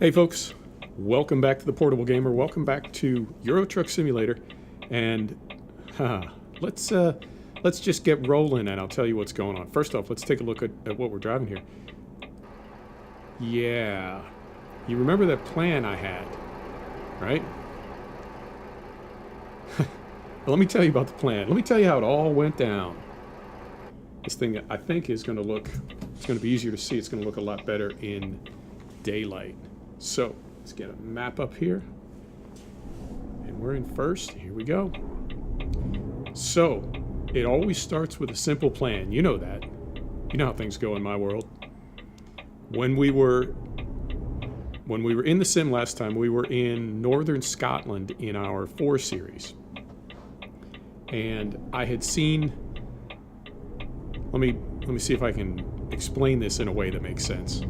Hey folks, welcome back to the Portable Gamer. Welcome back to Euro Truck Simulator, and let's just get rolling, and I'll tell you what's going on. First off, let's take a look at what we're driving here. Yeah, you remember that plan I had, right? Let me tell you about the plan. Let me tell you how it all went down. This thing, I think, is going to look, it's going to be easier to see. It's going to look a lot better in daylight. So, let's get a map up here. And we're in first. Here we go. So, it always starts with a simple plan. You know that. You know how things go in my world. When we were in the sim last time, we were in northern Scotland in our 4 series. And I had seen... Let me see if I can explain this in a way that makes sense.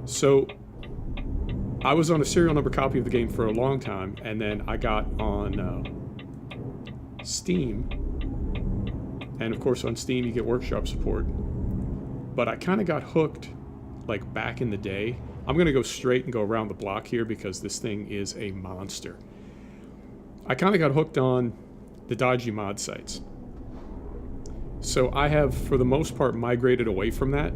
So, I was on a serial number copy of the game for a long time, and then I got on Steam, and of course on Steam you get workshop support, but I kind of got hooked, like, back in the day. I'm going to go straight and go around the block here because this thing is a monster. I kind of got hooked on the dodgy mod sites. So I have, for the most part, migrated away from that.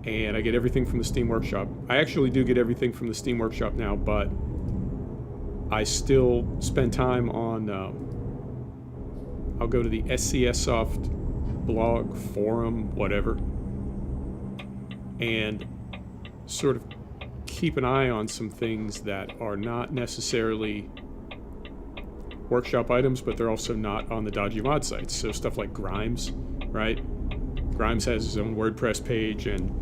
And I get everything from the Steam Workshop. I actually do get everything from the Steam Workshop now, but I still spend time on, I'll go to the SCS Soft blog, forum, whatever, and sort of keep an eye on some things that are not necessarily workshop items, but they're also not on the dodgy mod sites. So stuff like Grimes, right? Grimes has his own WordPress page, and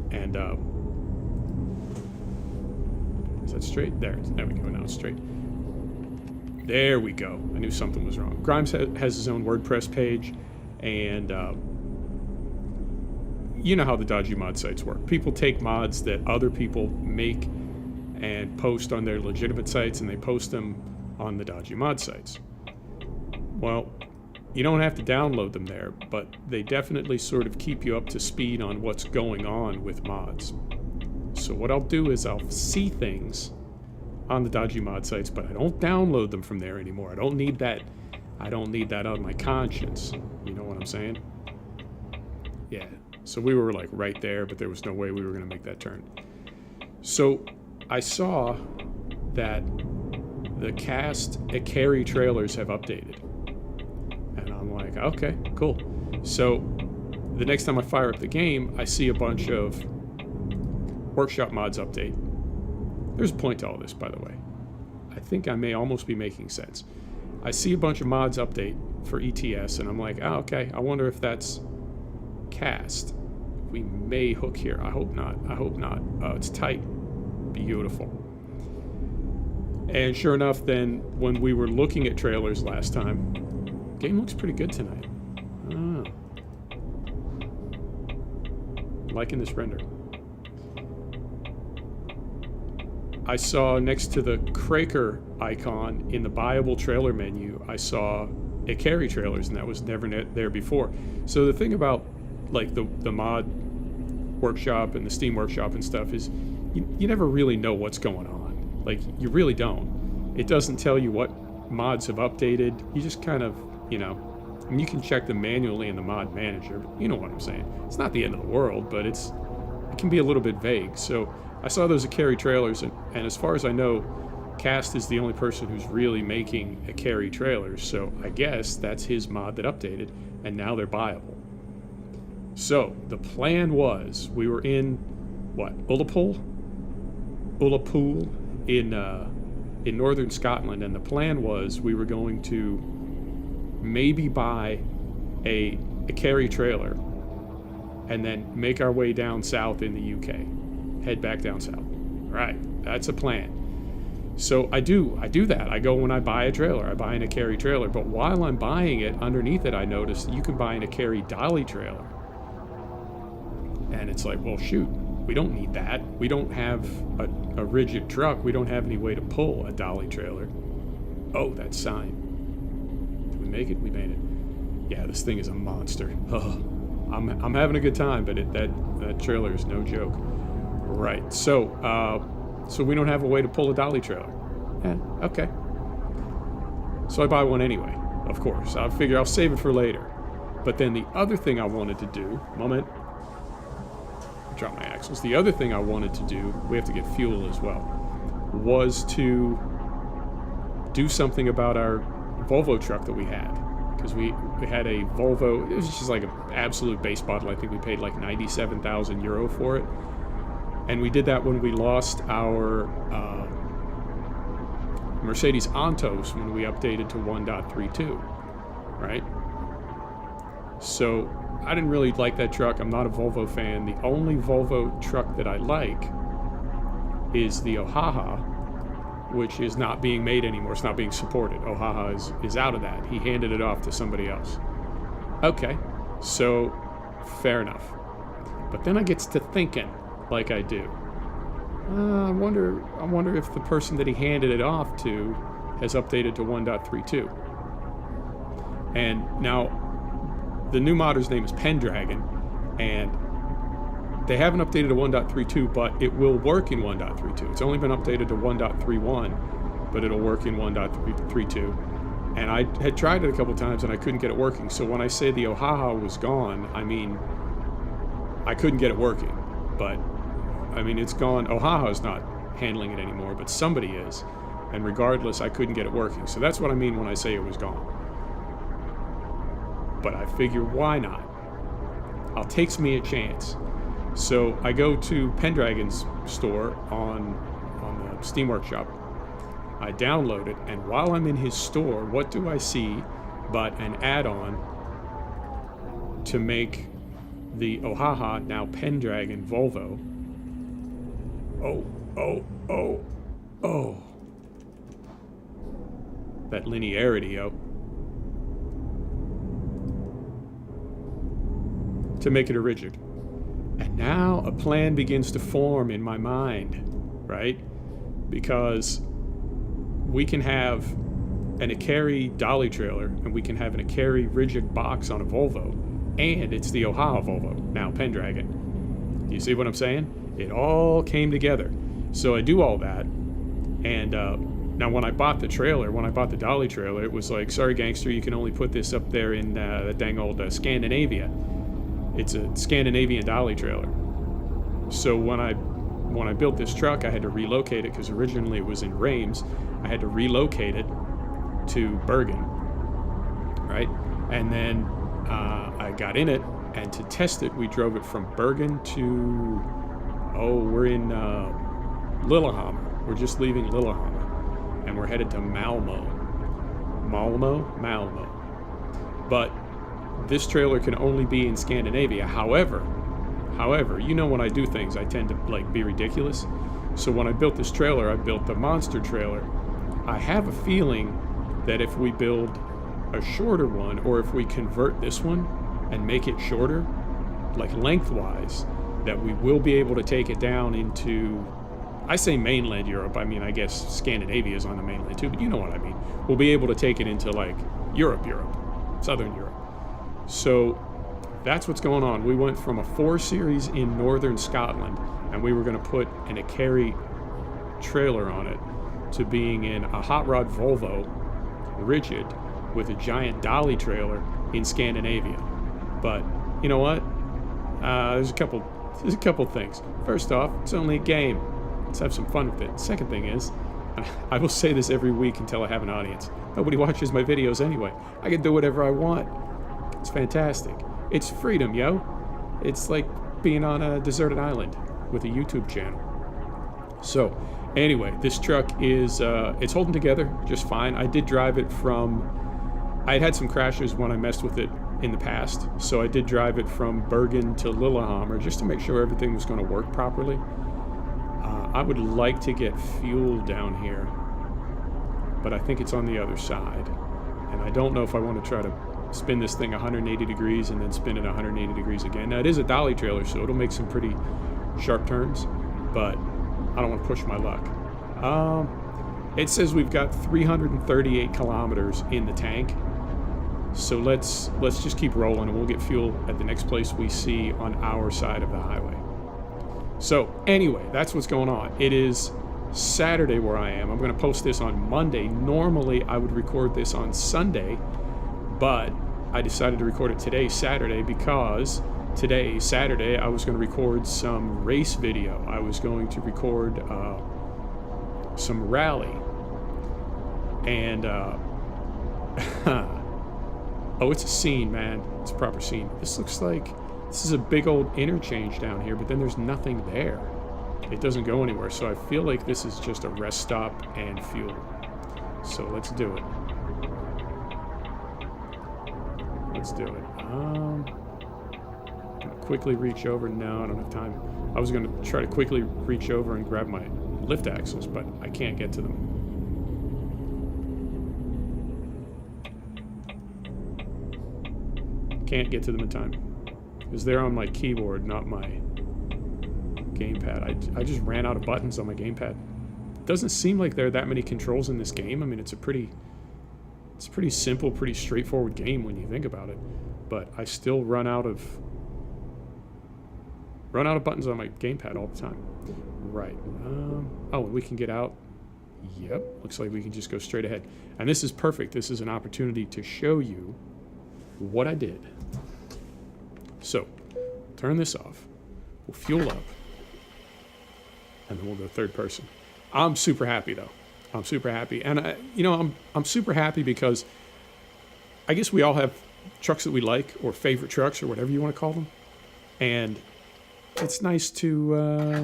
is that straight? There we go, now it's straight. There we go. I knew something was wrong. Grimes has his own WordPress page, and you know how the dodgy mod sites work. People take mods that other people make and post on their legitimate sites, and they post them on the dodgy mod sites. Well, you don't have to download them there, but they definitely sort of keep you up to speed on what's going on with mods. So what I'll do is I'll see things on the dodgy mod sites, but I don't download them from there anymore. I don't need that on my conscience. You know what I'm saying? Yeah. So we were like right there, but there was no way we were going to make that turn. So I saw that the cast at Carry trailers have updated. And I'm like, okay, cool. So the next time I fire up the game, I see a bunch of workshop mods update. There's a point to all this, by the way. I think I may almost be making sense. I see a bunch of mods update for ETS, and I'm like, oh, okay, I wonder if that's cast. We may hook here. I hope not. I hope not. It's tight. Beautiful. And sure enough, then, when we were looking at trailers last time, game looks pretty good tonight. Oh. Liking this render. I saw next to the Craker icon in the buyable trailer menu, I saw a Carry trailers, and that was never there before. So the thing about like the mod workshop and the Steam Workshop and stuff is you never really know what's going on. Like, you really don't. It doesn't tell you what mods have updated. You just kind of, you know, I mean, you can check them manually in the mod manager, but you know what I'm saying. It's not the end of the world, but it can be a little bit vague. So I saw those at Carry trailers, and as far as I know, Cast is the only person who's really making a Carry trailers, so I guess that's his mod that updated, and now they're buyable. So the plan was, we were in, what, Ullapool in northern Scotland, and the plan was we were going to maybe buy a Carry trailer and then make our way down south in the UK. Head back down south. Right, that's a plan. So I do that. I go when I buy a trailer, I buy in a Carry trailer, but while I'm buying it, underneath it I noticed you can buy in a Carry dolly trailer. And it's like, well, shoot, we don't need that. We don't have a rigid truck. We don't have any way to pull a dolly trailer. Oh, that sign. Did we make it? We made it. Yeah, this thing is a monster. Oh, I'm having a good time, but that trailer is no joke. Right. So we don't have a way to pull a dolly trailer. Yeah, okay. So I buy one anyway, of course. I figure I'll save it for later. But then the other thing I wanted to do, drop my axles. The other thing I wanted to do, we have to get fuel as well, was to do something about our Volvo truck that we had. Because we had a Volvo, it was just like an absolute base model. I think we paid like 97,000 euro for it. And we did that when we lost our Mercedes Antos when we updated to 1.32, right? So I didn't really like that truck. I'm not a Volvo fan. The only Volvo truck that I like is the Ohaha, which is not being made anymore. It's not being supported. Ohaha is out of that. He handed it off to somebody else. Okay, so fair enough. But then I get to thinking, like I do. I wonder if the person that he handed it off to has updated to 1.32. And now, the new modder's name is Pendragon, and they haven't updated to 1.32, but it will work in 1.32. It's only been updated to 1.31, but it'll work in 1.32. And I had tried it a couple times, and I couldn't get it working. So when I say the Ohaha was gone, I mean, I couldn't get it working. But, I mean, it's gone. Ohaha's not handling it anymore, but somebody is. And regardless, I couldn't get it working. So that's what I mean when I say it was gone. But I figure, why not? It takes me a chance. So I go to Pendragon's store on the Steam Workshop. I download it, and while I'm in his store, what do I see but an add-on to make the Ohaha, now Pendragon Volvo. Oh. That linearity, yo. To make it a rigid. And now a plan begins to form in my mind, right? Because we can have an Ikari dolly trailer, and we can have an Ikari rigid box on a Volvo, and it's the Ohaha Volvo, now Pendragon. You see what I'm saying? It all came together. So I do all that, and now when I bought the trailer, when I bought the dolly trailer, it was like, sorry gangster, you can only put this up there in the dang old Scandinavia. It's a Scandinavian dolly trailer. So when I built this truck, I had to relocate it because originally it was in Reims. I had to relocate it to Bergen, right? And then I got in it, and to test it, we drove it from Bergen to, we're in Lillehammer. We're just leaving Lillehammer, and we're headed to Malmö. Malmö. But this trailer can only be in Scandinavia. However, you know when I do things, I tend to be ridiculous. So when I built this trailer, I built the monster trailer. I have a feeling that if we build a shorter one, or if we convert this one and make it shorter, like lengthwise, that we will be able to take it down into, I say mainland Europe, I mean, I guess Scandinavia is on the mainland too, but you know what I mean. We'll be able to take it into like Europe, Southern Europe. So that's what's going on. We went from a 4 Series in northern Scotland, and we were going to put an Ikari trailer on it, to being in a hot rod Volvo rigid with a giant dolly trailer in Scandinavia. But you know what? There's a couple things. First off, it's only a game. Let's have some fun with it. Second thing is, I will say this every week until I have an audience. Nobody watches my videos anyway. I can do whatever I want. It's fantastic. It's freedom, yo. It's like being on a deserted island with a YouTube channel. So, anyway, this truck is, it's holding together just fine. I did drive it I had some crashes when I messed with it in the past, so I did drive it from Bergen to Lillehammer just to make sure everything was going to work properly. I would like to get fuel down here, but I think it's on the other side. And I don't know if I want to try to spin this thing 180 degrees and then spin it 180 degrees again. Now, it is a dolly trailer, so it'll make some pretty sharp turns, but I don't want to push my luck. It says we've got 338 kilometers in the tank, so let's just keep rolling, and we'll get fuel at the next place we see on our side of the highway. So anyway, that's what's going on. It is Saturday where I am. I'm going to post this on Monday. Normally I would record this on Sunday, but I decided to record it today, Saturday, because today, Saturday, I was going to record some race video. I was going to record some rally. And, oh, it's a scene, man. It's a proper scene. This looks like, this is a big old interchange down here, but then there's nothing there. It doesn't go anywhere, so I feel like this is just a rest stop and fuel. So let's do it. Let's do it. I'm gonna quickly reach over. No, I don't have time. I was gonna try to quickly reach over and grab my lift axles, but I can't get to them. Can't get to them in time because they're on my keyboard, not my gamepad. I just ran out of buttons on my gamepad. It doesn't seem like there are that many controls in this game. I mean, it's a pretty simple, pretty straightforward game when you think about it. But I still run out of buttons on my gamepad all the time. Right. Oh, and we can get out. Yep. Looks like we can just go straight ahead. And this is perfect. This is an opportunity to show you what I did. So, turn this off. We'll fuel up. And then we'll go third person. I'm super happy though. I'm super happy. And I'm super happy because I guess we all have trucks that we like, or favorite trucks, or whatever you want to call them. And it's nice to,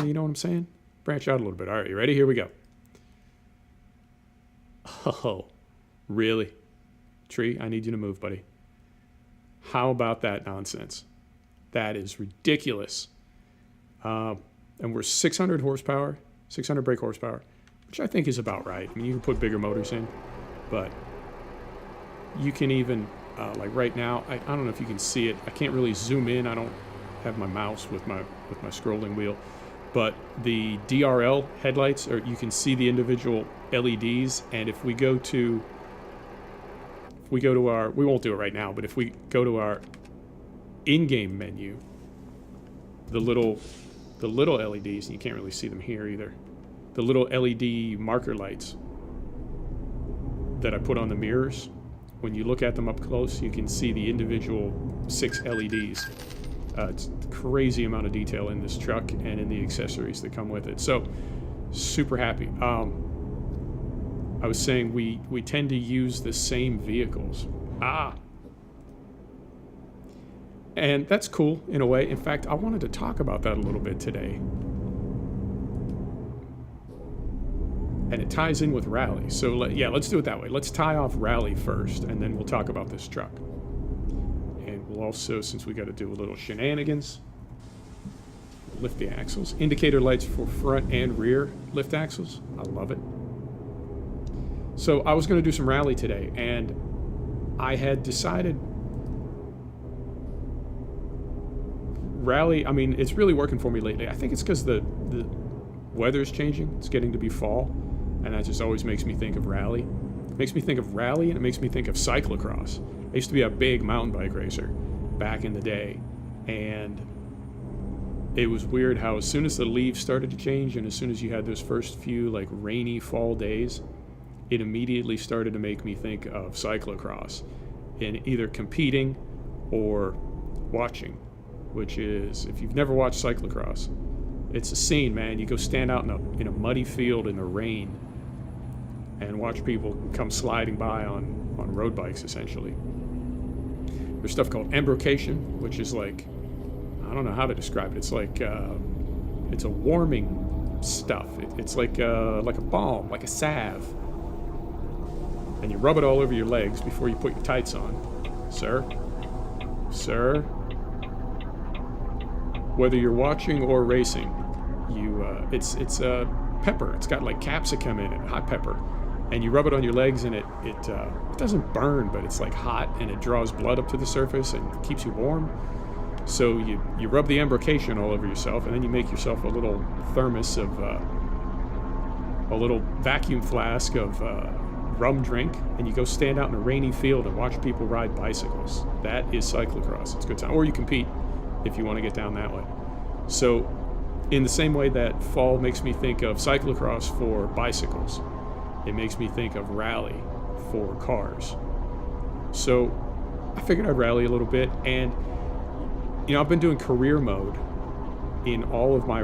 you know what I'm saying? Branch out a little bit. All right, you ready? Here we go. Oh, really? Tree, I need you to move, buddy. How about that nonsense? That is ridiculous. And we're 600 horsepower, 600 brake horsepower, which I think is about right. I mean, you can put bigger motors in, but you can even, like right now, I don't know if you can see it. I can't really zoom in. I don't have my mouse with my scrolling wheel, but the DRL headlights, or you can see the individual LEDs. And if we go to our, we won't do it right now, but if we go to our in-game menu, the little LEDs, and you can't really see them here either, the little LED marker lights that I put on the mirrors, when you look at them up close, you can see the individual 6 LEDs. It's a crazy amount of detail in this truck and in the accessories that come with it. So, super happy. I was saying we tend to use the same vehicles. And that's cool in a way. In fact, I wanted to talk about that a little bit today. And it ties in with rally. So let's do it that way. Let's tie off rally first, and then we'll talk about this truck. And we'll also, since we got to do a little shenanigans, lift the axles. Indicator lights for front and rear lift axles. I love it. So I was going to do some rally today, and I had decided rally, I mean, it's really working for me lately. I think it's because the weather's changing. It's getting to be fall, and that just always makes me think of rally. It makes me think of rally, and it makes me think of cyclocross. I used to be a big mountain bike racer back in the day, and it was weird how as soon as the leaves started to change, and as soon as you had those first few like rainy fall days, it immediately started to make me think of cyclocross in either competing or watching, which is, if you've never watched cyclocross, it's a scene, man. You go stand out in a muddy field in the rain and watch people come sliding by on road bikes, essentially. There's stuff called embrocation, which is like, I don't know how to describe it. It's like, it's a warming stuff. It's like a balm, like a salve. And you rub it all over your legs before you put your tights on. Sir? Whether you're watching or racing, it's pepper. It's got like capsicum in it, hot pepper. And you rub it on your legs, and it doesn't burn, but it's like hot, and it draws blood up to the surface and keeps you warm. So you rub the embrocation all over yourself, and then you make yourself a little thermos of, a little vacuum flask of rum drink, and you go stand out in a rainy field and watch people ride bicycles. That is cyclocross. It's a good time. Or you compete if you want to get down that way. So In the same way that fall makes me think of cyclocross for bicycles, it makes me think of rally for cars. So I figured I'd rally a little bit, and I've been doing career mode in all of my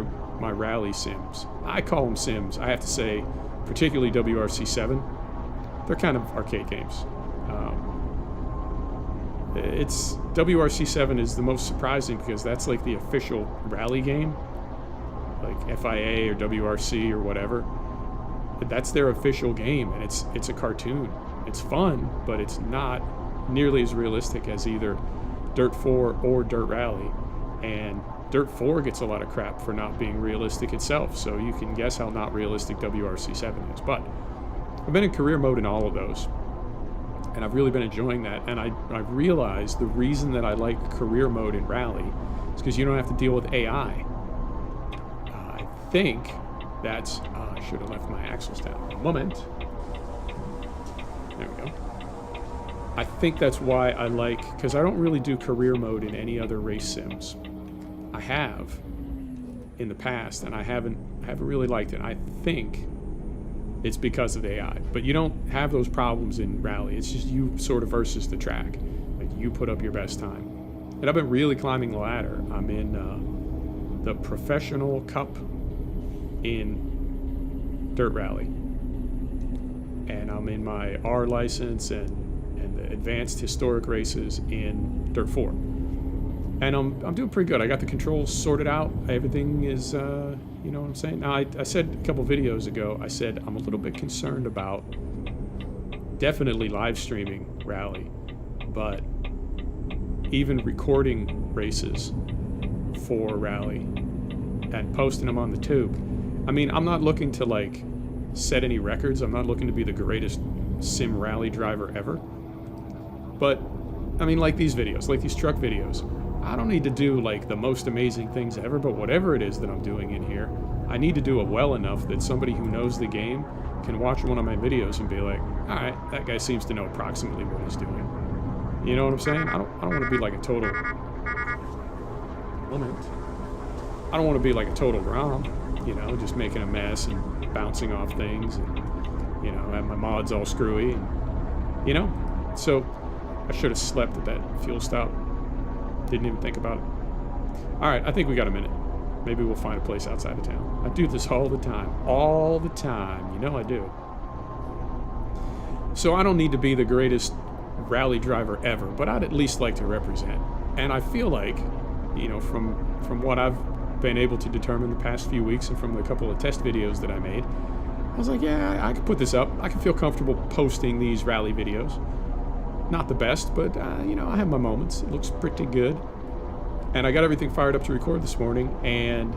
rally sims. I call them sims, I have to say, particularly WRC7. They're kind of arcade games. It's WRC7 is the most surprising because that's like the official rally game, like FIA or WRC or whatever. That's their official game, and it's a cartoon. It's fun, but it's not nearly as realistic as either Dirt 4 or Dirt Rally. And Dirt 4 gets a lot of crap for not being realistic itself, so you can guess how not realistic WRC7 is. But I've been in career mode in all of those, and I've really been enjoying that. And I've realized the reason that I like career mode in Rally is because you don't have to deal with AI. I think that's... I should have left my axles down. A moment. There we go. I think that's why I like... because I don't really do career mode in any other race sims. I have in the past, and I haven't really liked it. I think it's because of AI. But you don't have those problems in Rally. It's just you sort of versus the track. Like, you put up your best time. And I've been really climbing the ladder. I'm in the Professional Cup in Dirt Rally. And I'm in my R license and the Advanced Historic races in Dirt 4. And I'm doing pretty good. I got the controls sorted out. Everything is, you know what I'm saying? Now, I said a couple videos ago, I said I'm a little bit concerned about definitely live streaming Rally, but even recording races for Rally and posting them on the tube. I mean, I'm not looking to, like, set any records. I'm not looking to be the greatest sim rally driver ever. But, I mean, like these videos, like these truck videos, I don't need to do like the most amazing things ever, but whatever it is that I'm doing in here, I need to do it well enough that somebody who knows the game can watch one of my videos and be like, all right, that guy seems to know approximately what he's doing. You know what I'm saying? I don't want to be like a total... I don't want to be like a total Grom, you know, just making a mess and bouncing off things and, you know, have my mods all screwy, and, you know? So I should have slept at that fuel stop. Didn't even think about it. All right, I think we got a minute. Maybe we'll find a place outside of town. I do this all the time. All the time. You know I do. So I don't need to be the greatest rally driver ever, but I'd at least like to represent. And I feel like, you know, from what I've been able to determine the past few weeks and from the couple of test videos that I made, I was like, yeah, I could put this up. I can feel comfortable posting these rally videos. Not the best, but, you know, I have my moments. It looks pretty good. And I got everything fired up to record this morning, and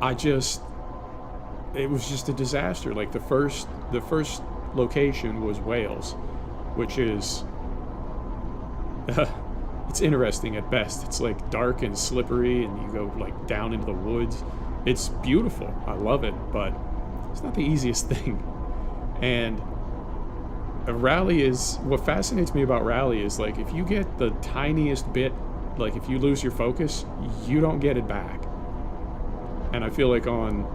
it was just a disaster. Like, the first location was Wales, which is, it's interesting at best. It's, like, dark and slippery, and you go, like, down into the woods. It's beautiful. I love it, but it's not the easiest thing. And a rally is, what fascinates me about rally is, like, if you get the tiniest bit, like, if you lose your focus, you don't get it back. And I feel like on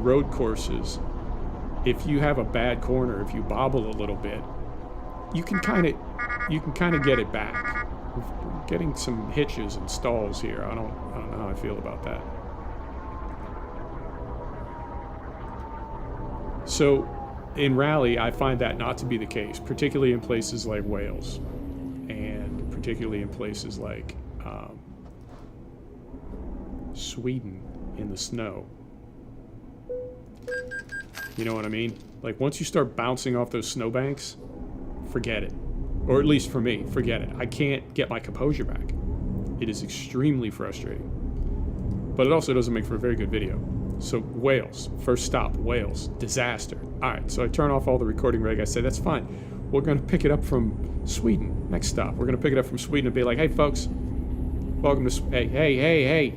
road courses, if you have a bad corner, if you bobble a little bit, you can kind of get it back. We're getting some hitches and stalls here. I don't know how I feel about that. So in rally, I find that not to be the case, particularly in places like Wales, and particularly in places like Sweden in the snow. You know what I mean? Like, once you start bouncing off those snowbanks, forget it. Or at least for me, forget it. I can't get my composure back. It is extremely frustrating. But it also doesn't make for a very good video. So Wales, first stop, Wales, disaster. All right, so I turn off all the recording rig. I say, that's fine. We're going to pick it up from Sweden. Next stop, we're going to pick it up from Sweden and be like, hey, folks, welcome to, hey,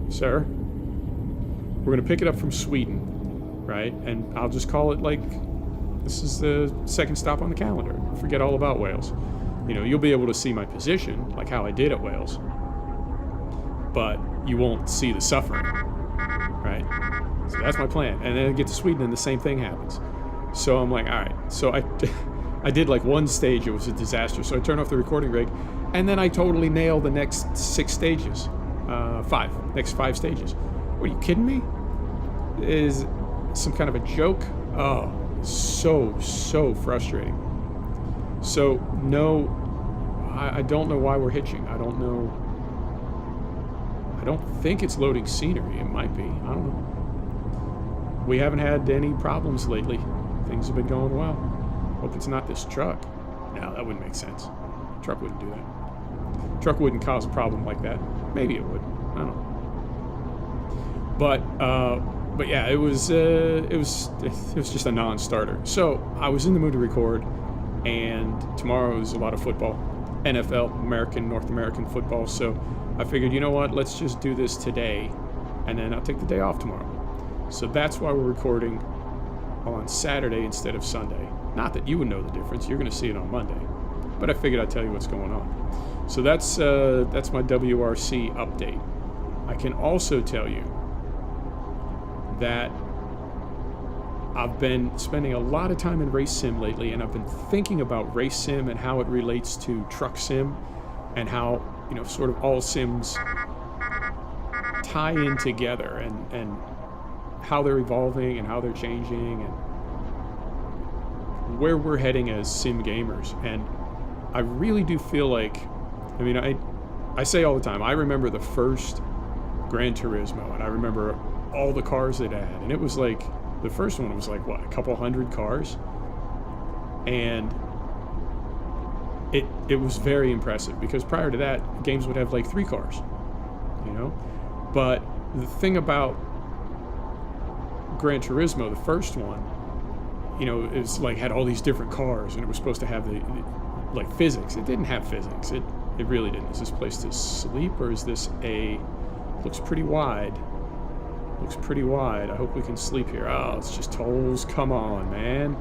sir. We're going to pick it up from Sweden, right? And I'll just call it like, this is the second stop on the calendar. Forget all about Wales. You know, you'll be able to see my position, like how I did at Wales. But you won't see the suffering, right? So that's my plan. And then I get to Sweden and the same thing happens. So I'm like, all right. So I did like one stage. It was a disaster. So I turned off the recording rig, and then I totally nailed the next 6 stages. Next 5 stages. What, are you kidding me? Is some kind of a joke? Oh, so frustrating. So no, I don't know why we're hitching. I don't know. I don't think it's loading scenery. It might be. I don't know. We haven't had any problems lately. Things have been going well. Hope it's not this truck. No, that wouldn't make sense. Truck wouldn't do that. Truck wouldn't cause a problem like that. Maybe it would. I don't know. But yeah, it was just a non-starter. So I was in the mood to record, and tomorrow is a lot of football, NFL, North American football. So I figured, you know what? Let's just do this today, and then I'll take the day off tomorrow. So that's why we're recording on Saturday instead of Sunday. Not that you would know the difference. You're going to see it on Monday. But I figured I'd tell you what's going on. So that's my WRC update. I can also tell you that I've been spending a lot of time in race sim lately, and I've been thinking about race sim and how it relates to truck sim, and how, sort of all sims tie in together, and how they're evolving and how they're changing and where we're heading as sim gamers. And I really do feel like, I say all the time, I remember the first Gran Turismo, and I remember all the cars it had, and it was like, the first one was like, what, a couple hundred cars? And it was very impressive, because prior to that, games would have like 3 cars, But the thing about Gran Turismo, the first one, it's like had all these different cars, and it was supposed to have the like physics. It didn't have physics. It really didn't. Is this place to sleep, or is this looks pretty wide. Looks pretty wide. I hope we can sleep here. Oh, it's just tolls. Come on, man.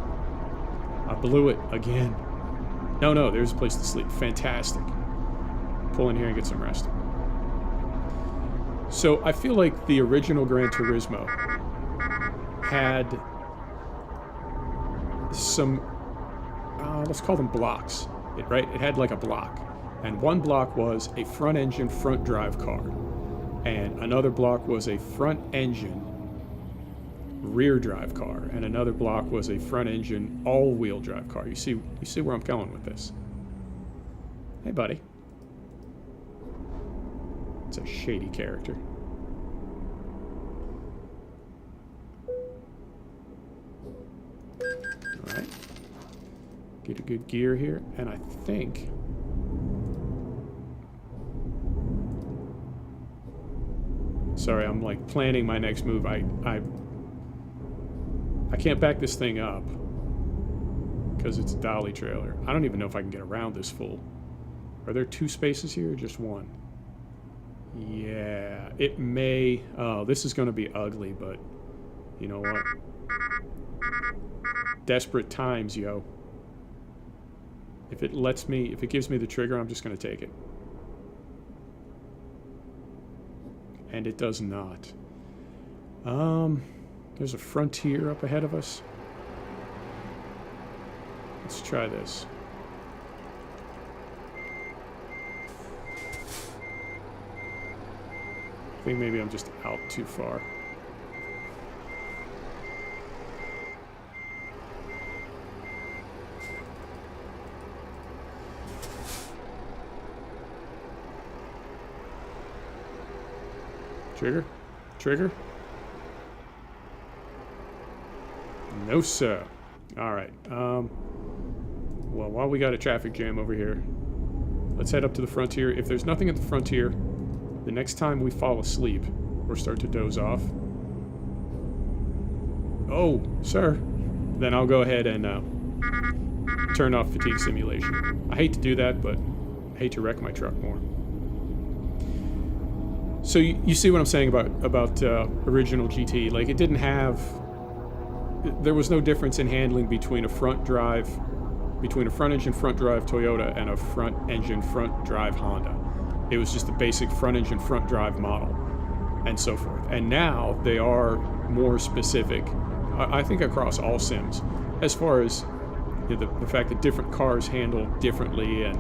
I blew it again. No, there's a place to sleep. Fantastic. Pull in here and get some rest. So I feel like the original Gran Turismo had some, let's call them blocks, right? It had like a block. And one block was a front engine, front drive car. And another block was a front engine, rear drive car. And another block was a front engine, all-wheel drive car. You see where I'm going with this? Hey, buddy. It's a shady character. Alright. Get a good gear here. And I think... Sorry, I'm like planning my next move. I can't back this thing up because it's a dolly trailer. I don't even know if I can get around this full. Are there 2 spaces here or just 1? Yeah, it may. Oh, this is going to be ugly, but you know what? Desperate times, yo. If it gives me the trigger, I'm just going to take it. And it does not. There's a frontier up ahead of us. Let's try this. I think maybe I'm just out too far. Trigger. No, sir. Alright. Well, while we got a traffic jam over here, let's head up to the frontier. If there's nothing at the frontier, the next time we fall asleep or start to doze off, oh, sir, then I'll go ahead and turn off fatigue simulation. I hate to do that, but I hate to wreck my truck more. So you see what I'm saying about original GT? Like, it didn't have... There was no difference in handling between a front engine, front drive Toyota and a front engine, front drive Honda. It was just a basic front engine, front drive model. and so forth. And now they are more specific, I think, across all sims, as far as the fact that different cars handle differently, and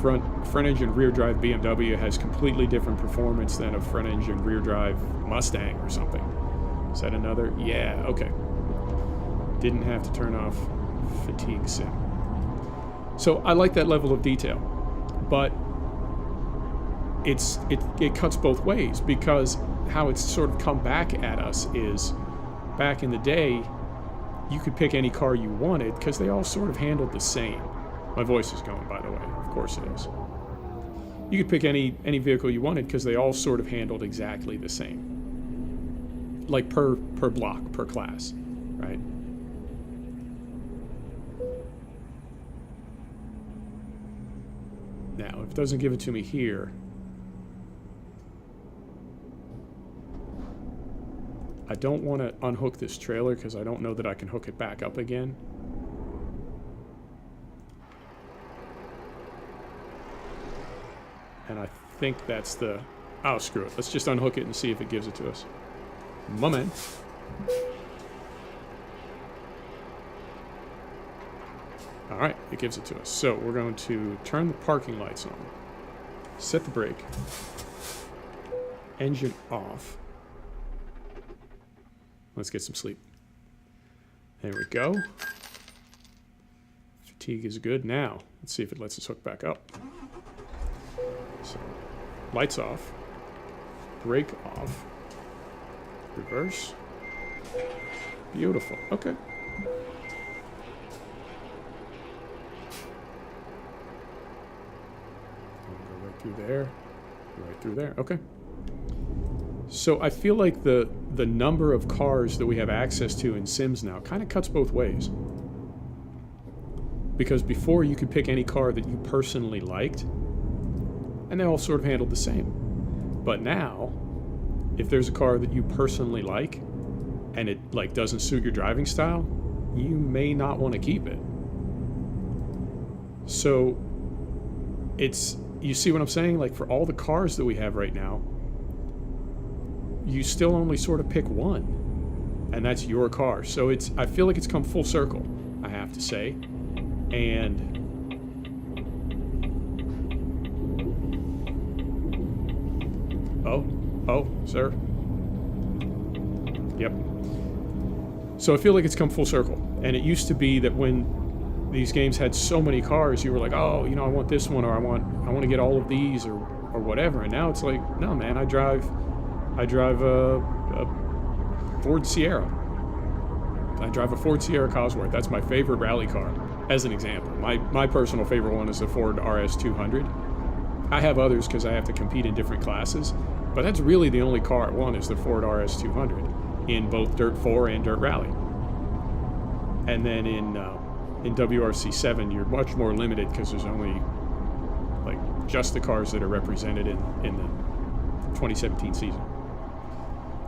front engine rear drive BMW has completely different performance than a front engine rear drive Mustang or something. Is that another? Yeah, okay. Didn't have to turn off fatigue sim. So I like that level of detail, but it cuts both ways, because how it's sort of come back at us is, back in the day, you could pick any car you wanted because they all sort of handled the same. My voice is going, by the way. Of course it is. You could pick any vehicle you wanted because they all sort of handled exactly the same. Like per block, per class, right? Now, if it doesn't give it to me here, I don't want to unhook this trailer because I don't know that I can hook it back up again. And I think that's the... Oh, screw it. Let's just unhook it and see if it gives it to us. My man. Alright, it gives it to us. So we're going to turn the parking lights on. Set the brake. Engine off. Let's get some sleep. There we go. Fatigue is good. Now, let's see if it lets us hook back up. So, lights off. Brake off. Reverse. Beautiful. Okay. Go right through there. Right through there. Okay. So I feel like the number of cars that we have access to in Sims now kind of cuts both ways. Because before you could pick any car that you personally liked, and they all sort of handled the same. But now, if there's a car that you personally like, and it like doesn't suit your driving style, you may not want to keep it. So it's, you see what I'm saying? Like, for all the cars that we have right now, you still only sort of pick one, and that's your car. So it's, I feel like it's come full circle, I have to say. And oh, sir. Yep. So I feel like it's come full circle. And it used to be that when these games had so many cars, you were like, oh, I want this one, or I want to get all of these, or whatever. And now it's like, no, man, I drive a Ford Sierra. I drive a Ford Sierra Cosworth. That's my favorite rally car, as an example. My personal favorite one is the Ford RS200. I have others because I have to compete in different classes, but that's really the only car I want, is the Ford RS200 in both Dirt 4 and Dirt Rally. And then in WRC7, you're much more limited because there's only like just the cars that are represented in the 2017 season.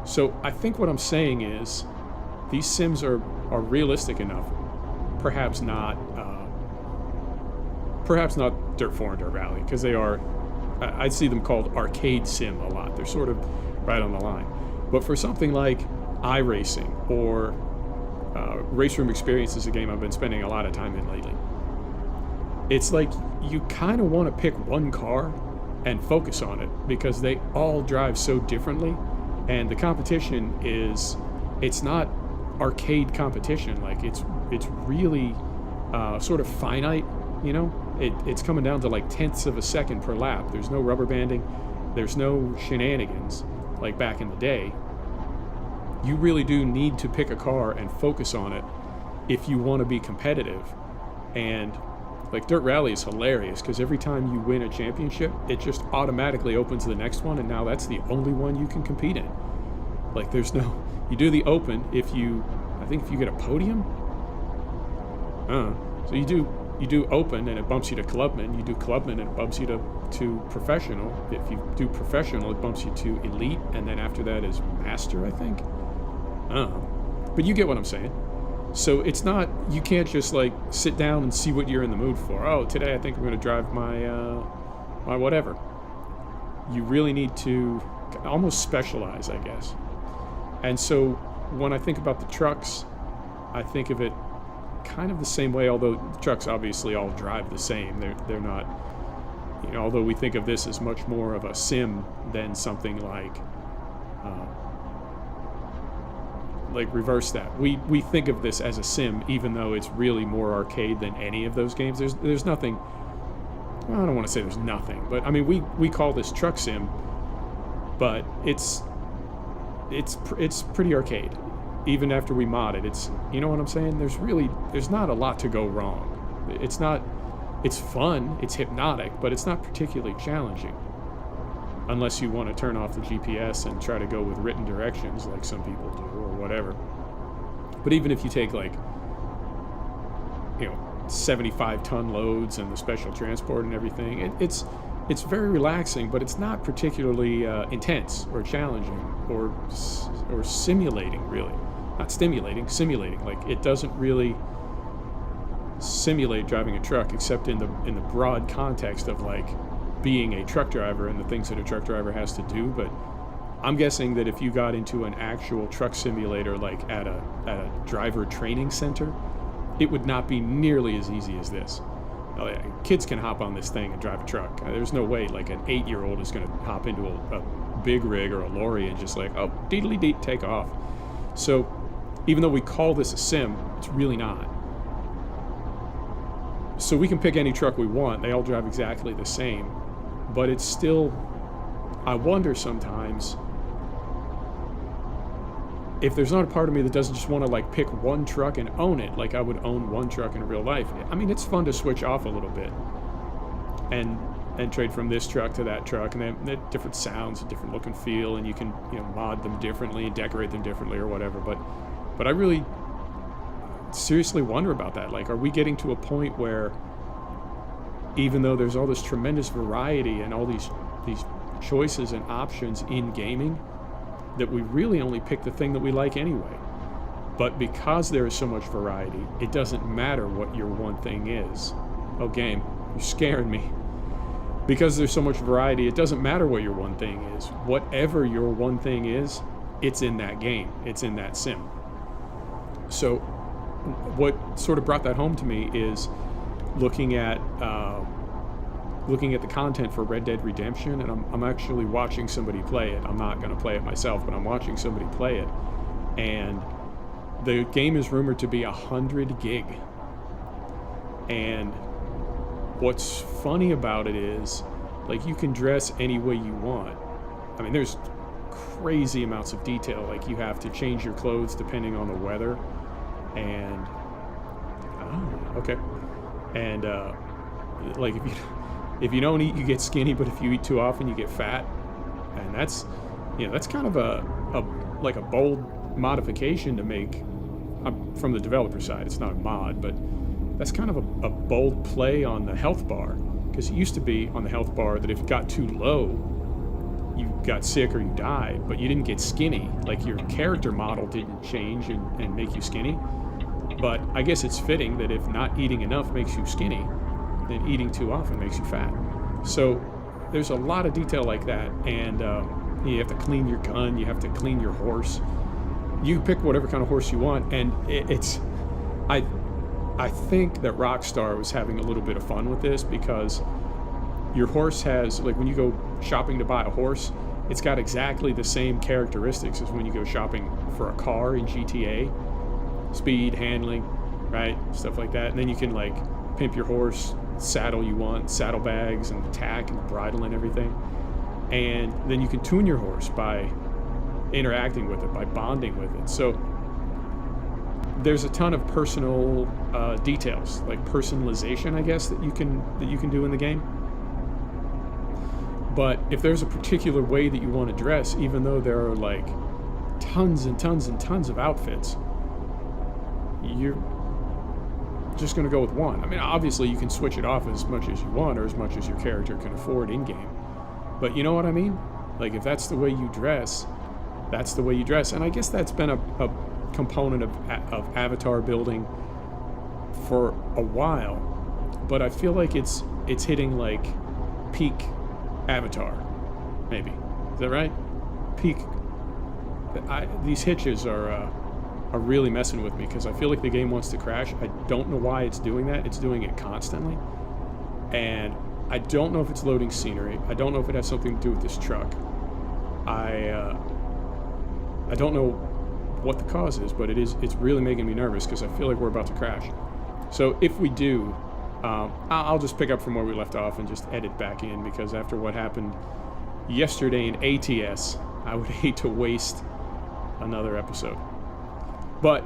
So I think what I'm saying is these Sims are realistic enough. Perhaps not Dirt 4 and Dirt Rally, because they are, I see them called arcade sim a lot. They're sort of right on the line. But for something like iRacing or Race Room Experience is a game I've been spending a lot of time in lately. It's like you kind of want to pick one car and focus on it because they all drive so differently, and the competition is, it's not arcade competition. Like it's really sort of finite, it's coming down to like tenths of a second per lap. There's no rubber banding, there's no shenanigans like back in the day. You really do need to pick a car and focus on it if you want to be competitive. And like Dirt Rally is hilarious because every time you win a championship, it just automatically opens the next one, and now that's the only one you can compete in. Like there's no, you do the open if you get a podium. So you do open and it bumps you to clubman. You do clubman and it bumps you to professional. If you do professional, it bumps you to elite, and then after that is master, I think. But you get what I'm saying. So it's not, you can't just like sit down and see what you're in the mood for. Oh, today I think I'm going to drive my whatever. You really need to almost specialize, I guess. And so when I think about the trucks, I think of it kind of the same way, although the trucks obviously all drive the same. They're not, although we think of this as much more of a sim than something like reverse that. We think of this as a sim, even though it's really more arcade than any of those games. There's nothing. Well, I don't want to say there's nothing, but I mean we call this truck sim, but it's pretty arcade. Even after we mod it, it's, you know what I'm saying? There's not a lot to go wrong. It's fun, it's hypnotic, but it's not particularly challenging. Unless you want to turn off the GPS and try to go with written directions like some people do or whatever. But even if you take 75-ton loads and the special transport and everything, it's very relaxing, but it's not particularly intense or challenging or simulating, really. Not stimulating, simulating. Like, it doesn't really simulate driving a truck, except in the broad context of being a truck driver and the things that a truck driver has to do. But I'm guessing that if you got into an actual truck simulator, like at a driver training center, it would not be nearly as easy as this. Kids can hop on this thing and drive a truck. There's no way an 8-year-old is going to hop into a big rig or a lorry and just deedly-deet, take off. So even though we call this a sim, it's really not. So we can pick any truck we want. They all drive exactly the same. But it's still, I wonder sometimes if there's not a part of me that doesn't just want to pick one truck and own it like I would own one truck in real life. I mean, it's fun to switch off a little bit and trade from this truck to that truck, and they have different sounds, a different look and feel, and you can mod them differently and decorate them differently or whatever. But I really seriously wonder about that. Are we getting to a point where, even though there's all this tremendous variety and all these choices and options in gaming, that we really only pick the thing that we like anyway? But because there is so much variety, it doesn't matter what your one thing is. Oh, game, you're scaring me. Because there's so much variety, it doesn't matter what your one thing is. Whatever your one thing is, it's in that game. It's in that sim. So what sort of brought that home to me is looking at the content for Red Dead Redemption, and I'm actually watching somebody play it. I'm not going to play it myself, but I'm watching somebody play it, and the game is rumored to be 100 gig. And what's funny about it is, you can dress any way you want. I mean, there's crazy amounts of detail. You have to change your clothes depending on the weather, and okay, and if you don't eat, you get skinny, but if you eat too often, you get fat. And that's kind of a bold modification to make from the developer side. It's not a mod, but that's kind of a bold play on the health bar, because it used to be on the health bar that if it got too low, you got sick or you died, but you didn't get skinny. Your character model didn't change and make you skinny. But I guess it's fitting that if not eating enough makes you skinny, then eating too often makes you fat. So there's a lot of detail like that, and you have to clean your gun, you have to clean your horse. You pick whatever kind of horse you want, and I think that Rockstar was having a little bit of fun with this, because your horse has, when you go shopping to buy a horse, it's got exactly the same characteristics as when you go shopping for a car in GTA. Speed, handling, right? Stuff like that. And then you can pimp your horse, saddle you want, saddlebags and tack and bridle and everything. And then you can tune your horse by interacting with it, by bonding with it. So there's a ton of personal details, personalization, I guess, that you can do in the game. But if there's a particular way that you want to dress, even though there are tons and tons and tons of outfits, you're just going to go with one. I mean, obviously you can switch it off as much as you want, or as much as your character can afford in-game. But you know what I mean? If that's the way you dress, that's the way you dress. And I guess that's been a component of avatar building for a while. But I feel like it's hitting peak Avatar, maybe. Is that right? peak. These hitches are really messing with me because I feel like the game wants to crash. I don't know why it's doing that. It's doing it constantly, and I don't know if it's loading scenery. I don't know if it has something to do with this truck. I don't know what the cause is, but it's really making me nervous because I feel like we're about to crash. So if we do, I'll just pick up from where we left off and just edit back in, because after what happened yesterday in ATS, I would hate to waste another episode. But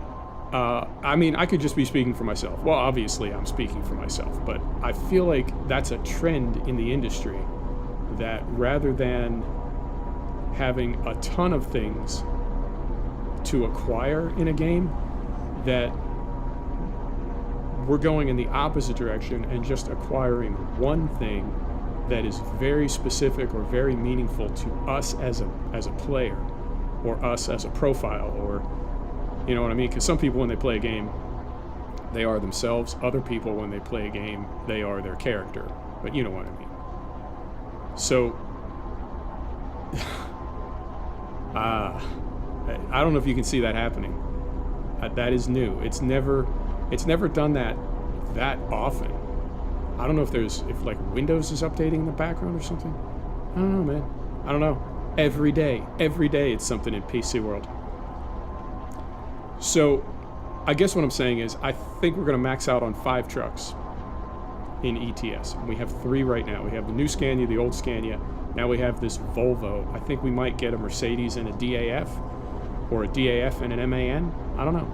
I mean, I could just be speaking for myself. Well, obviously I'm speaking for myself, but I feel like that's a trend in the industry, that rather than having a ton of things to acquire in a game, that we're going in the opposite direction and just acquiring one thing that is very specific or very meaningful to us as a player, or us as a profile, or you know what I mean? Because some people, when they play a game, they are themselves. Other people, when they play a game, they are their character. But you know what I mean. So I don't know if you can see that happening. That is new. It's never done that often. I don't know if like Windows is updating in the background or something. I don't know, man. I don't know. Every day it's something in PC world. So I guess what I'm saying is I think we're going to max out on 5 trucks in ETS. We have 3 right now. We have the new Scania, the old Scania. Now we have this Volvo. I think we might get a Mercedes and a DAF, or a DAF and an MAN. I don't know.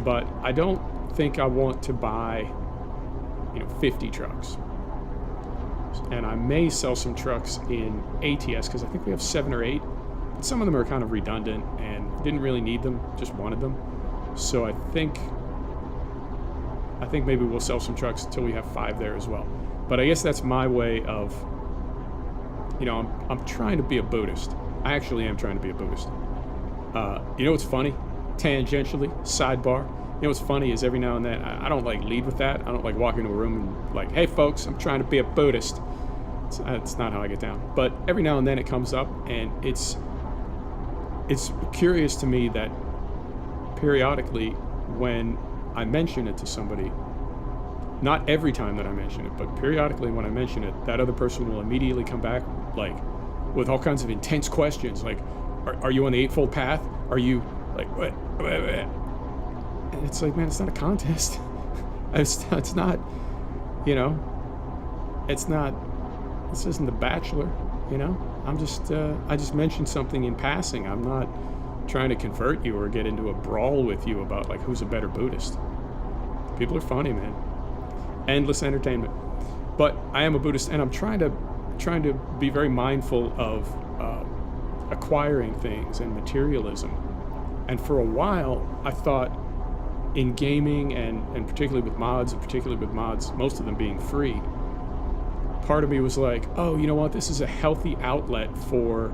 But I don't think I want to buy, 50 trucks. And I may sell some trucks in ATS because I think we have 7 or 8. Some of them are kind of redundant and didn't really need them, just wanted them. So I think maybe we'll sell some trucks until we have 5 there as well. But I guess that's my way of, I'm trying to be a Buddhist. I actually am trying to be a Buddhist. What's funny? Tangentially, sidebar. What's funny is every now and then, I don't like lead with that. I don't like walk into a room and like, hey folks, I'm trying to be a Buddhist. It's not how I get down. But every now and then it comes up, and it's curious to me that periodically when I mention it to somebody, not every time that I mention it, but periodically when I mention it, that other person will immediately come back like with all kinds of intense questions, like, are you on the Eightfold Path? Are you like what? And it's like, man, it's not a contest. It's not, it's not. This isn't The Bachelor, I'm just, I just mentioned something in passing. I'm not trying to convert you or get into a brawl with you about like who's a better Buddhist. People are funny, man. Endless entertainment. But I am a Buddhist, and I'm trying to be very mindful of acquiring things and materialism. And for a while, I thought in gaming and particularly with mods, most of them being free, part of me was like, oh, you know what? This is a healthy outlet for,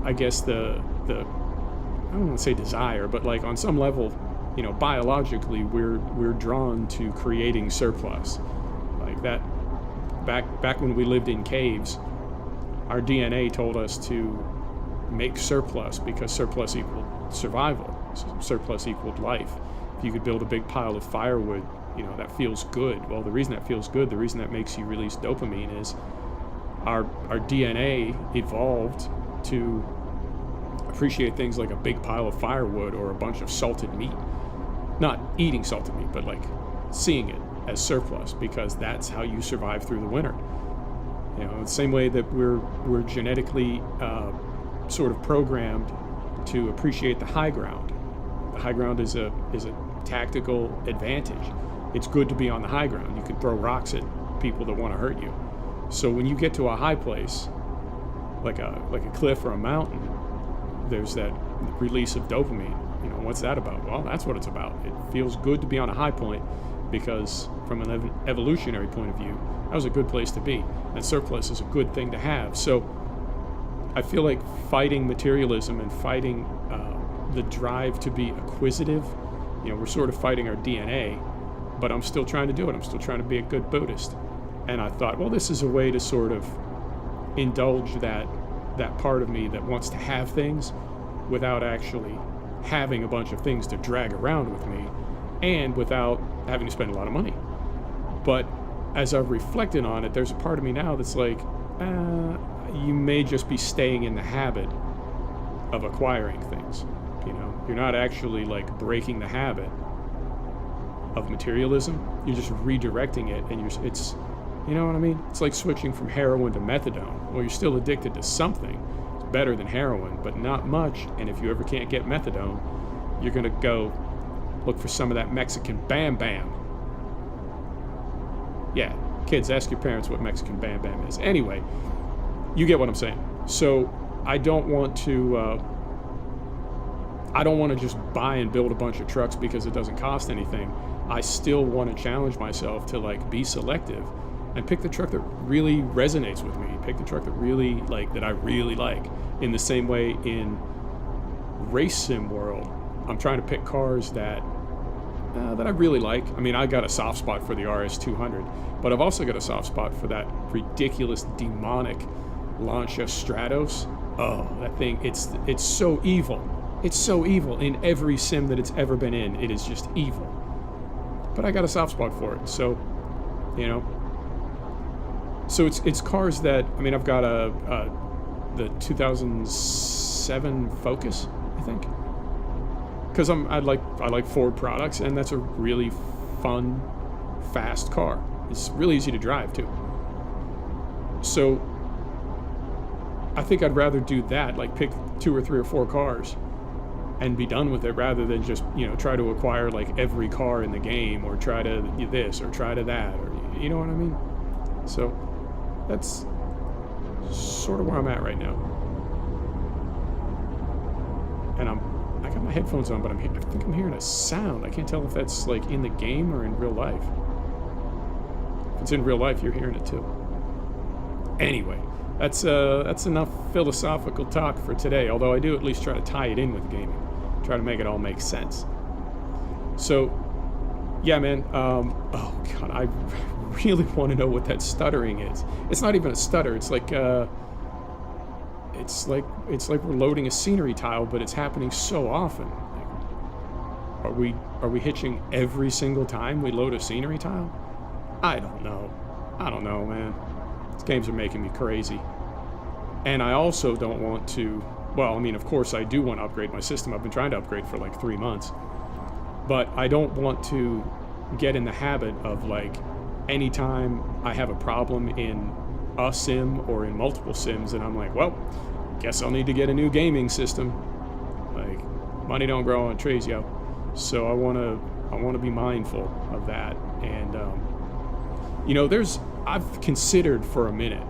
I guess I don't want to say desire, but like on some level, biologically, we're drawn to creating surplus, like that. Back when we lived in caves, our DNA told us to make surplus because surplus equaled survival. Surplus equaled life. If you could build a big pile of firewood, that feels good. Well, the reason that feels good, the reason that makes you release dopamine is our DNA evolved to appreciate things like a big pile of firewood or a bunch of salted meat. Not eating salted meat, but like seeing it as surplus, because that's how you survive through the winter. The same way that we're genetically sort of programmed to appreciate the high ground. The high ground is a tactical advantage. It's good to be on the high ground. You can throw rocks at people that want to hurt you. So when you get to a high place, like a cliff or a mountain, there's that release of dopamine. What's that about? Well, that's what it's about. It feels good to be on a high point because from an evolutionary point of view, that was a good place to be. And surplus is a good thing to have. So I feel like fighting materialism and fighting the drive to be acquisitive, we're sort of fighting our DNA, but I'm still trying to do it. I'm still trying to be a good Buddhist. And I thought, well, this is a way to sort of indulge that that part of me that wants to have things without actually having a bunch of things to drag around with me, and without having to spend a lot of money. But as I've reflected on it, there's a part of me now that's like, you may just be staying in the habit of acquiring things. You know, you're not actually like breaking the habit of materialism. You're just redirecting it, and it's, you know what I mean? It's like switching from heroin to methadone. Well, you're still addicted to something. It's better than heroin, but not much. And if you ever can't get methadone, you're gonna go look for some of that Mexican Bam Bam. Yeah, kids, ask your parents what Mexican Bam Bam is. Anyway, you get what I'm saying. So I don't want to just buy and build a bunch of trucks because it doesn't cost anything. I still want to challenge myself to like be selective and pick the truck that really resonates with me. Pick the truck that really that I really like. In the same way in race sim world, I'm trying to pick cars that I really like. I mean, I got a soft spot for the RS200, but I've also got a soft spot for that ridiculous demonic Lancia Stratos. Oh, that thing, it's so evil. It's so evil in every sim that it's ever been in. It is just evil. But I got a soft spot for it. So, you know. So it's cars that, I mean, I've got the 2007 Focus, I think. Because I like Ford products, and that's a really fun, fast car. It's really easy to drive too. So I think I'd rather do that, like pick 2 or 3 or 4 cars and be done with it, rather than just, you know, try to acquire like every car in the game, or try to do this or try to that, or you know what I mean? So that's sort of where I'm at right now. And I got my headphones on, but I think I'm hearing a sound. I can't tell if that's like in the game or in real life. If it's in real life, you're hearing it too. Anyway, that's enough philosophical talk for today, although I do at least try to tie it in with gaming. Try to make it all make sense. So, yeah, man, oh God, I really want to know what that stuttering is. It's not even a stutter, it's like we're loading a scenery tile, but it's happening so often. Like, are we hitching every single time we load a scenery tile? I don't know, man. These games are making me crazy. And I also don't want to, well, I mean, of course I do want to upgrade my system. I've been trying to upgrade for like 3 months. But I don't want to get in the habit of like, anytime I have a problem in a sim or in multiple sims, and I'm like, well, guess I'll need to get a new gaming system. Like, money don't grow on trees, yo. So I want to be mindful of that. And you know, I've considered for a minute,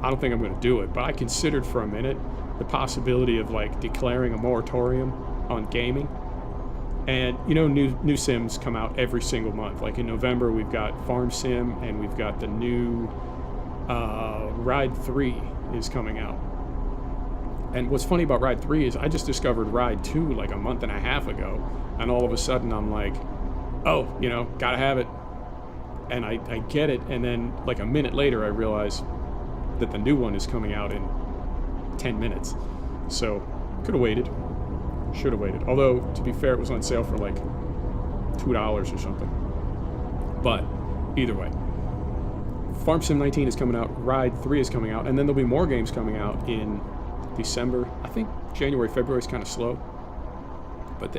I don't think I'm going to do it, but I considered for a minute the possibility of like declaring a moratorium on gaming. And you know, new sims come out every single month. Like in November, we've got Farm Sim, and we've got the new Ride 3 is coming out. And what's funny about Ride 3 is I just discovered Ride 2 like a month and a half ago, and all of a sudden I'm like, oh, you know, gotta have it. And I get it, and then like a minute later I realize that the new one is coming out in 10 minutes. So could have waited. Should have waited. Although, to be fair, it was on sale for like $2 or something. But either way, Farm Sim 19 is coming out, Ride 3 is coming out, and then there'll be more games coming out in December. I think January, February is kind of slow. But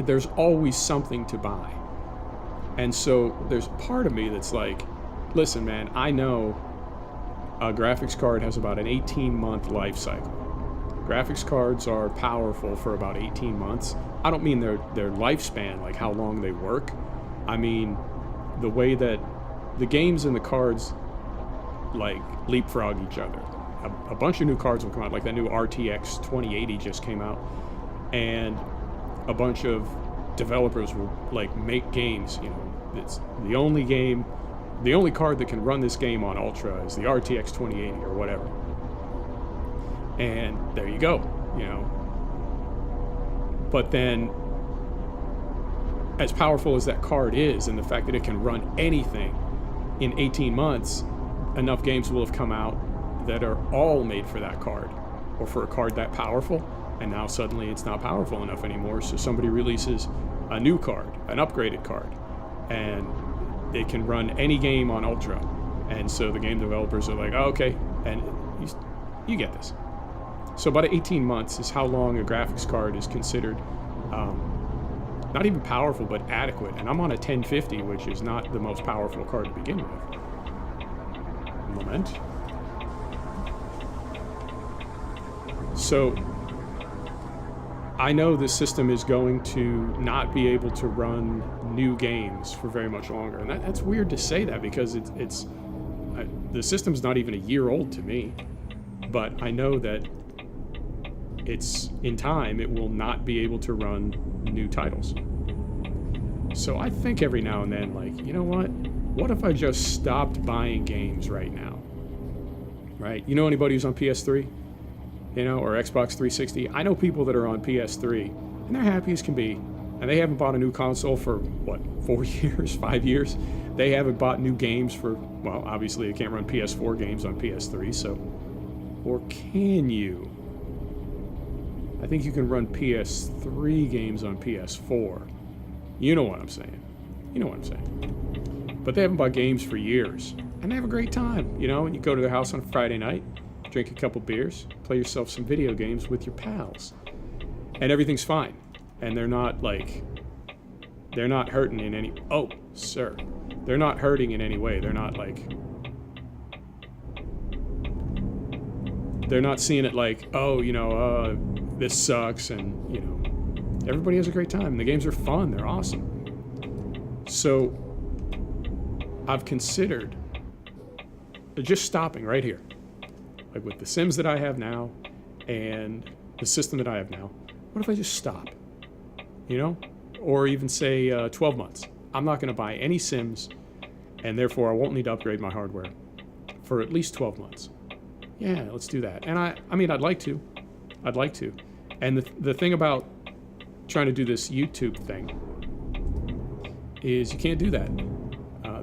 there's always something to buy. And so there's part of me that's like, listen, man, I know a graphics card has about an 18-month life cycle. Graphics cards are powerful for about 18 months. I don't mean their lifespan, like how long they work. I mean the way that the games and the cards like leapfrog each other. A bunch of new cards will come out, like that new RTX 2080 just came out, and a bunch of developers will like make games. You know, it's the only card that can run this game on Ultra is the RTX 2080 or whatever. And there you go, you know. But then, as powerful as that card is, and the fact that it can run anything, in 18 months, enough games will have come out that are all made for that card or for a card that powerful, and now suddenly it's not powerful enough anymore, so somebody releases a new card, an upgraded card, and it can run any game on Ultra. And so the game developers are like, oh, okay, and you get this. So about 18 months is how long a graphics card is considered not even powerful, but adequate. And I'm on a 1050, which is not the most powerful card to begin with. Moment. So I know this system is going to not be able to run new games for very much longer. And that's weird to say that, because the system's not even a year old to me. But I know that it's, in time, it will not be able to run new titles. So I think every now and then, like, you know what if I just stopped buying games right now? Right? You know anybody who's on PS3? You know, or Xbox 360? I know people that are on PS3, and they're happy as can be, and they haven't bought a new console for, what, 4 years, 5 years? They haven't bought new games for, well, obviously they can't run PS4 games on PS3, so, or can you? I think you can run PS3 games on PS4. You know what I'm saying. You know what I'm saying. But they haven't bought games for years. And they have a great time, you know, and you go to their house on a Friday night, drink a couple beers, play yourself some video games with your pals. And everything's fine. And they're not, like, they're not hurting in any... Oh, sir. They're not hurting in any way. They're not, like... They're not seeing it like, oh, you know, this sucks, and, you know, everybody has a great time. The games are fun. They're awesome. So I've considered just stopping right here. Like with the Sims that I have now and the system that I have now, what if I just stop? You know? Or even say 12 months. I'm not going to buy any Sims, and therefore I won't need to upgrade my hardware for at least 12 months. Yeah, let's do that. And I mean, I'd like to. I'd like to. And the thing about trying to do this YouTube thing is you can't do that.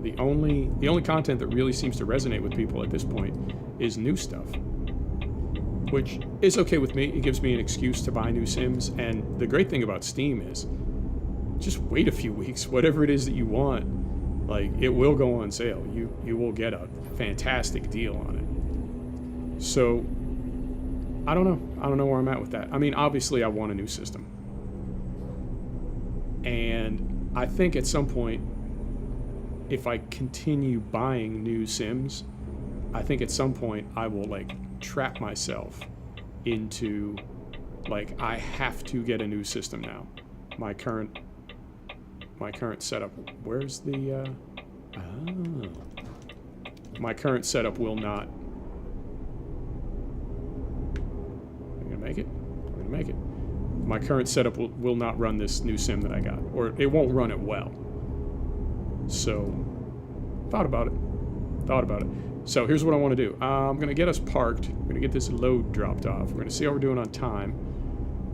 The only content that really seems to resonate with people at this point is new stuff, which is okay with me. It gives me an excuse to buy new Sims. And the great thing about Steam is just wait a few weeks. Whatever it is that you want, like, it will go on sale. You will get a fantastic deal on it. So I don't know where I'm at with that. I mean, obviously I want a new system, and I think at some point, if I continue buying new Sims, I think at some point I will, like, trap myself into, like, I have to get a new system now. My current setup, where's the my current setup will not. We're gonna make it. We're gonna make it. My current setup will not run this new Sim that I got, or it won't run it well. So, thought about it. So here's what I want to do. I'm going to get us parked. We're going to get this load dropped off. We're going to see how we're doing on time.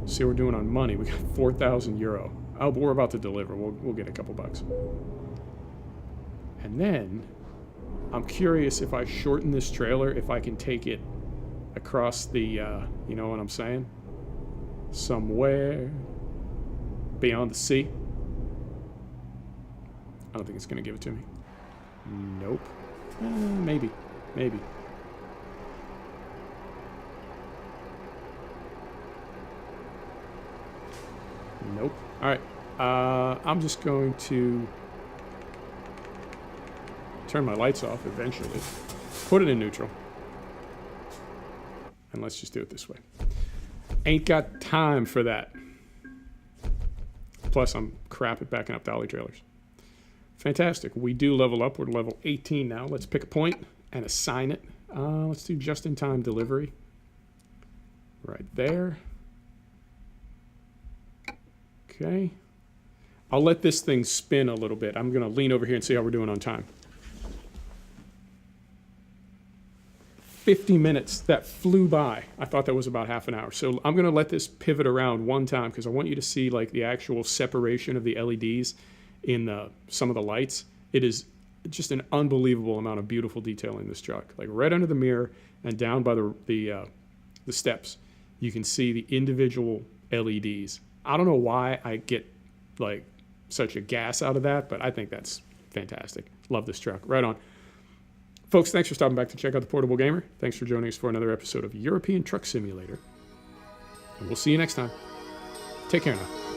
See how we're doing on money. We got 4,000 euro. Oh, but we're about to deliver. We'll get a couple bucks. And then, I'm curious if I shorten this trailer, if I can take it across the, you know what I'm saying? Somewhere beyond the sea. I don't think it's going to give it to me. Nope. Maybe. Maybe. Nope. Alright. I'm just going to turn my lights off eventually. Put it in neutral. And let's just do it this way. Ain't got time for that. Plus, I'm crap at backing up dolly trailers. Fantastic. We do level up. We're level 18 now. Let's pick a point and assign it. Let's do just-in-time delivery. Right there. Okay. I'll let this thing spin a little bit. I'm going to lean over here and see how we're doing on time. 50 minutes. That flew by. I thought that was about half an hour. So I'm going to let this pivot around one time because I want you to see, like, the actual separation of the LEDs in some of the lights. It is just an unbelievable amount of beautiful detail in this truck. Like right under the mirror and down by the steps, you can see the individual LEDs. I don't know why I get like such a gas out of that, but I think that's fantastic. Love this truck. Right on. Folks, thanks for stopping back to check out the Portable Gamer. Thanks for joining us for another episode of European Truck Simulator. And we'll see you next time. Take care now.